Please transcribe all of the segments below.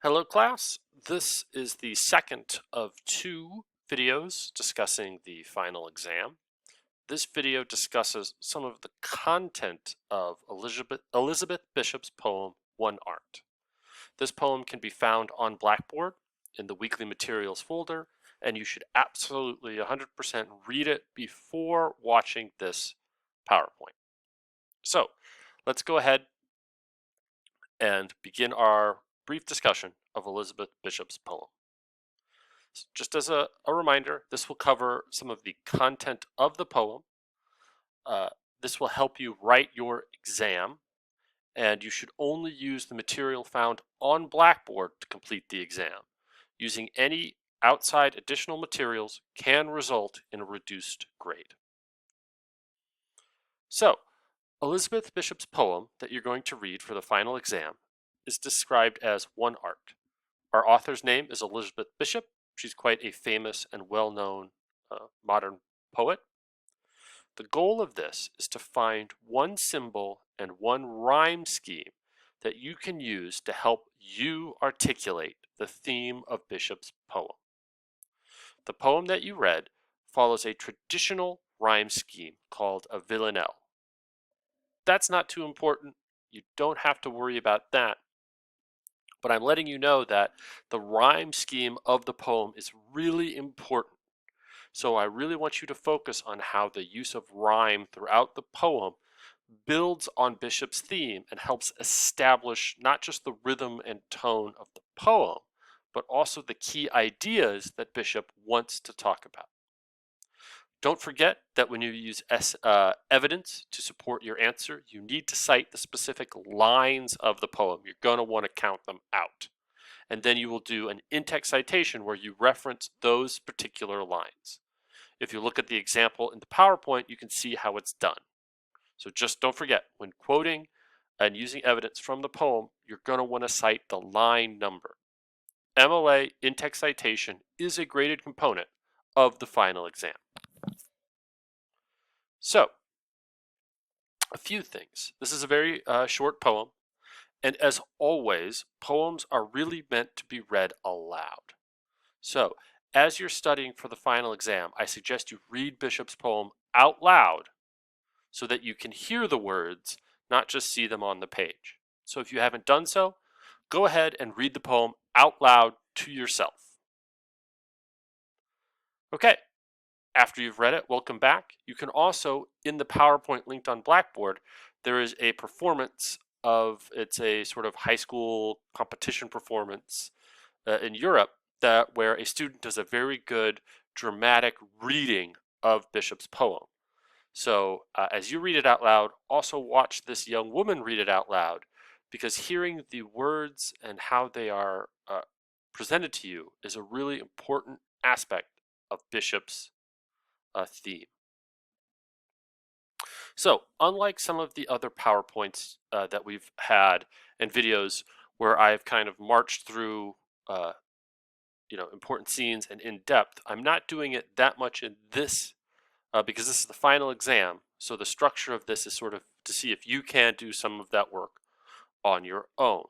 Hello class, this is the second of two videos discussing the final exam. This video discusses some of the content of Elizabeth Bishop's poem, One Art. This poem can be found on Blackboard in the weekly materials folder, and you should absolutely 100% read it before watching this PowerPoint. So let's go ahead and begin our brief discussion of Elizabeth Bishop's poem. Just as a reminder, this will cover some of the content of the poem. This will help you write your exam, and you should only use the material found on Blackboard to complete the exam. Using any outside additional materials can result in a reduced grade. So, Elizabeth Bishop's poem that you're going to read for the final exam is described as One Art. Our author's name is Elizabeth Bishop. She's quite a famous and well-known modern poet. The goal of this is to find one symbol and one rhyme scheme that you can use to help you articulate the theme of Bishop's poem. The poem that you read follows a traditional rhyme scheme called a villanelle. That's not too important. You don't have to worry about that. But I'm letting you know that the rhyme scheme of the poem is really important. So I really want you to focus on how the use of rhyme throughout the poem builds on Bishop's theme and helps establish not just the rhythm and tone of the poem, but also the key ideas that Bishop wants to talk about. Don't forget that when you use evidence to support your answer, you need to cite the specific lines of the poem. You're going to want to count them out. And then you will do an in-text citation where you reference those particular lines. If you look at the example in the PowerPoint, you can see how it's done. So just don't forget, when quoting and using evidence from the poem, you're going to want to cite the line number. MLA in-text citation is a graded component of the final exam. So, a few things. This is a very short poem, and as always, poems are really meant to be read aloud. So, as you're studying for the final exam, I suggest you read Bishop's poem out loud so that you can hear the words, not just see them on the page. So if you haven't done so, go ahead and read the poem out loud to yourself. Okay, after you've read it, welcome back. You can also, in the PowerPoint linked on Blackboard, there is a performance it's a sort of high school competition performance in Europe where a student does a very good dramatic reading of Bishop's poem. So as you read it out loud, also watch this young woman read it out loud, because hearing the words and how they are presented to you is a really important aspect of Bishop's theme. So unlike some of the other PowerPoints that we've had and videos where I've kind of marched through important scenes and in depth, I'm not doing it that much in this because this is the final exam. So the structure of this is sort of to see if you can do some of that work on your own.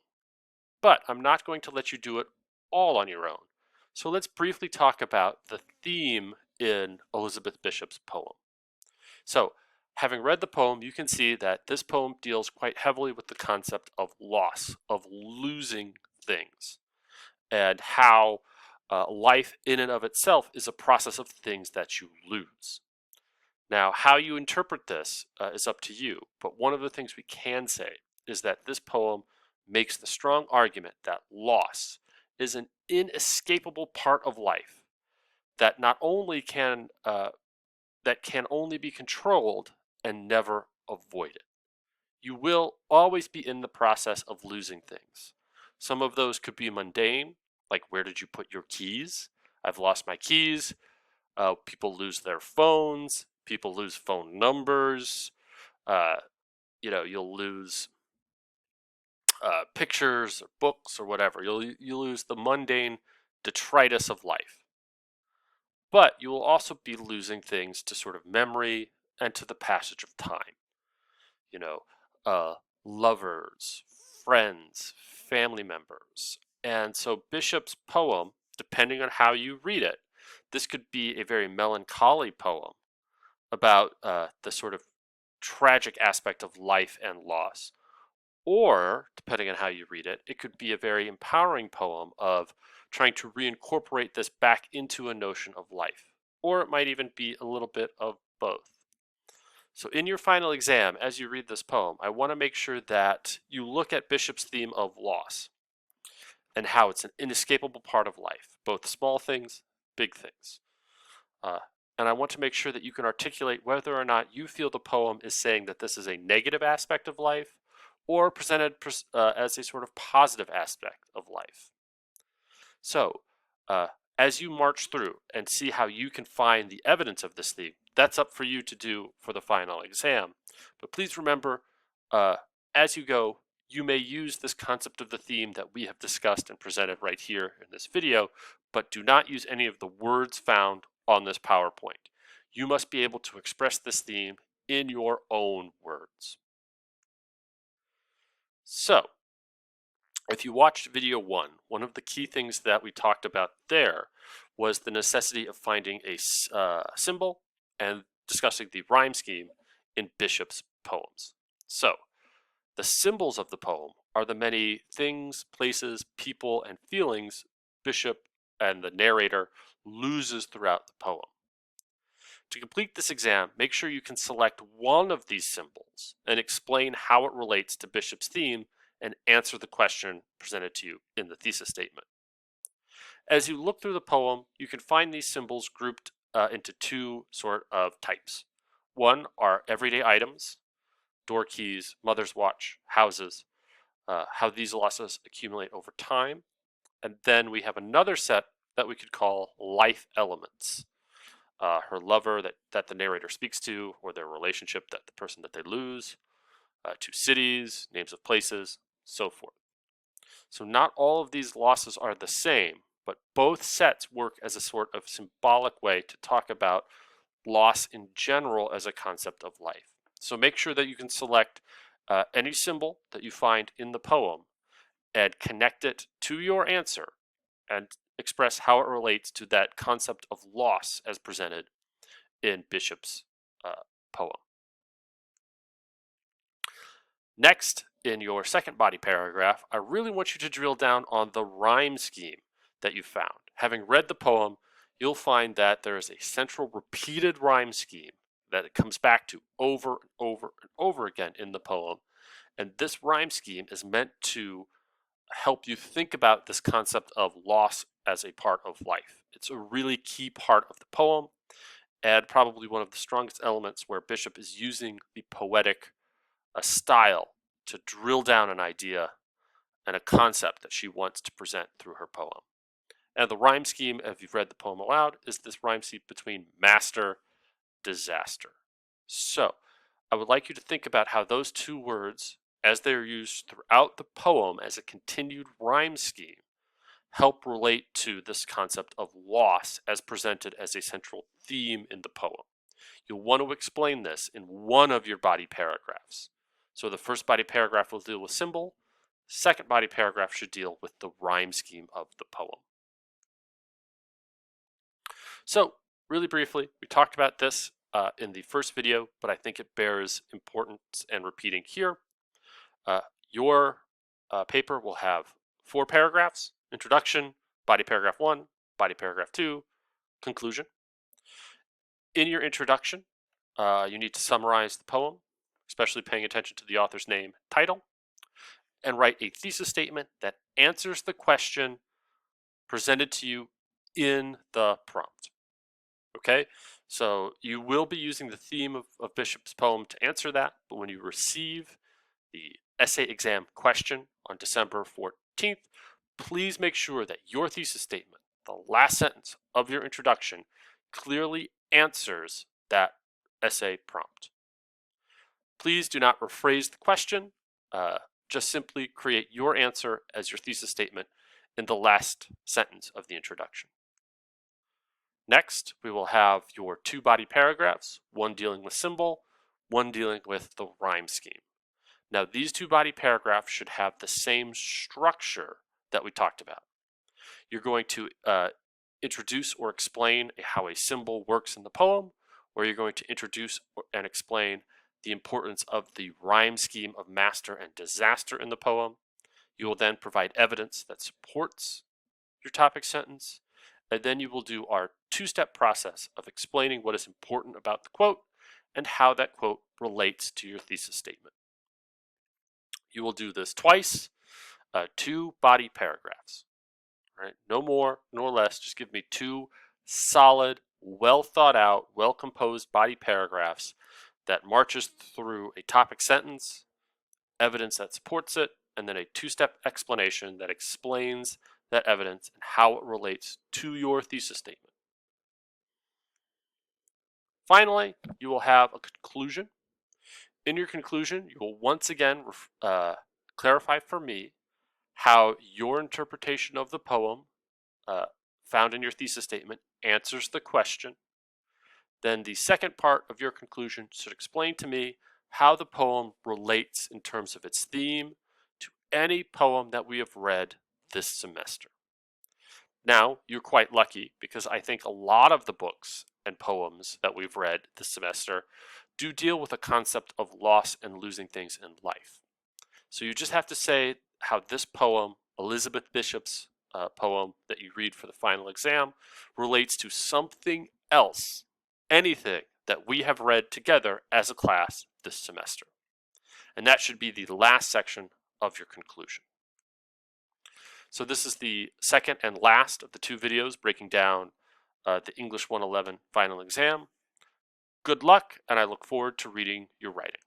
But I'm not going to let you do it all on your own. So let's briefly talk about the theme in Elizabeth Bishop's poem. So having read the poem, you can see that this poem deals quite heavily with the concept of loss, of losing things, and how life in and of itself is a process of things that you lose. Now, how you interpret this is up to you, but one of the things we can say is that this poem makes the strong argument that loss is an inescapable part of life that not only can only be controlled and never avoided. You will always be in the process of losing things. Some of those could be mundane, like where did you put your keys? I've lost my keys. People lose their phones. People lose phone numbers. You'll lose pictures or books or whatever. You'll lose the mundane detritus of life. But you will also be losing things to sort of memory and to the passage of time. Lovers, friends, family members, And so Bishop's poem, depending on how you read it, this could be a very melancholy poem about the sort of tragic aspect of life and loss. Or, depending on how you read it, it could be a very empowering poem of trying to reincorporate this back into a notion of life. Or it might even be a little bit of both. So in your final exam, as you read this poem, I want to make sure that you look at Bishop's theme of loss and how it's an inescapable part of life, both small things, big things. Uh, and I want to make sure that you can articulate whether or not you feel the poem is saying that this is a negative aspect of life or presented as a sort of positive aspect of life. So, as you march through and see how you can find the evidence of this theme, that's up for you to do for the final exam. But please remember, uh, as you go, you may use this concept of the theme that we have discussed and presented right here in this video, but do not use any of the words found on this PowerPoint. You must be able to express this theme in your own words. So, if you watched video one of the key things that we talked about there was the necessity of finding a symbol and discussing the rhyme scheme in Bishop's poems. So, the symbols of the poem are the many things, places, people, and feelings Bishop and the narrator loses throughout the poem. To complete this exam, make sure you can select one of these symbols and explain how it relates to Bishop's theme and answer the question presented to you in the thesis statement. As you look through the poem, you can find these symbols grouped into two sort of types. One are everyday items, door keys, mother's watch, houses, how these losses accumulate over time. And then we have another set that we could call life elements. Her lover that the narrator speaks to, or their relationship, that the person that they lose, to cities, names of places, so forth. So not all of these losses are the same, but both sets work as a sort of symbolic way to talk about loss in general as a concept of life. So make sure that you can select any symbol that you find in the poem and connect it to your answer and express how it relates to that concept of loss as presented in Bishop's poem. Next, in your second body paragraph, I really want you to drill down on the rhyme scheme that you found. Having read the poem, you'll find that there is a central repeated rhyme scheme that it comes back to over and over and over again in the poem. And this rhyme scheme is meant to help you think about this concept of loss as a part of life. It's a really key part of the poem and probably one of the strongest elements where Bishop is using the poetic style to drill down an idea and a concept that she wants to present through her poem. And the rhyme scheme, if you've read the poem aloud, is this rhyme scheme between master, disaster. So I would like you to think about how those two words, as they're used throughout the poem as a continued rhyme scheme, help relate to this concept of loss as presented as a central theme in the poem. You'll want to explain this in one of your body paragraphs. So the first body paragraph will deal with symbol. The second body paragraph should deal with the rhyme scheme of the poem. So really briefly, we talked about this in the first video, but I think it bears importance and repeating here. Your paper will have 4 paragraphs: introduction, body paragraph 1, body paragraph 2, conclusion. In your introduction, you need to summarize the poem, especially paying attention to the author's name, title, and write a thesis statement that answers the question presented to you in the prompt. Okay, so you will be using the theme of Bishop's poem to answer that, but when you receive the essay exam question on December 14th, please make sure that your thesis statement, the last sentence of your introduction, clearly answers that essay prompt. Please do not rephrase the question. Just simply create your answer as your thesis statement in the last sentence of the introduction. Next, we will have your 2 body paragraphs, one dealing with symbol, one dealing with the rhyme scheme. Now, these 2 body paragraphs should have the same structure that we talked about. You're going to introduce or explain how a symbol works in the poem, or you're going to introduce and explain the importance of the rhyme scheme of master and disaster in the poem. You will then provide evidence that supports your topic sentence, and then you will do our two-step process of explaining what is important about the quote and how that quote relates to your thesis statement. You will do this twice, 2 body paragraphs. Right? No more nor less. Just give me 2 solid, well thought out, well composed body paragraphs that marches through a topic sentence, evidence that supports it, and then a 2-step explanation that explains that evidence and how it relates to your thesis statement. Finally, you will have a conclusion. In your conclusion, you will once again clarify for me how your interpretation of the poem found in your thesis statement answers the question. Then the second part of your conclusion should explain to me how the poem relates in terms of its theme to any poem that we have read this semester. Now, you're quite lucky because I think a lot of the books and poems that we've read this semester do deal with a concept of loss and losing things in life. So you just have to say how this poem, Elizabeth Bishop's poem that you read for the final exam, relates to something else, anything that we have read together as a class this semester. And that should be the last section of your conclusion. So this is the second and last of the 2 videos breaking down the English 111 final exam. Good luck, and I look forward to reading your writing.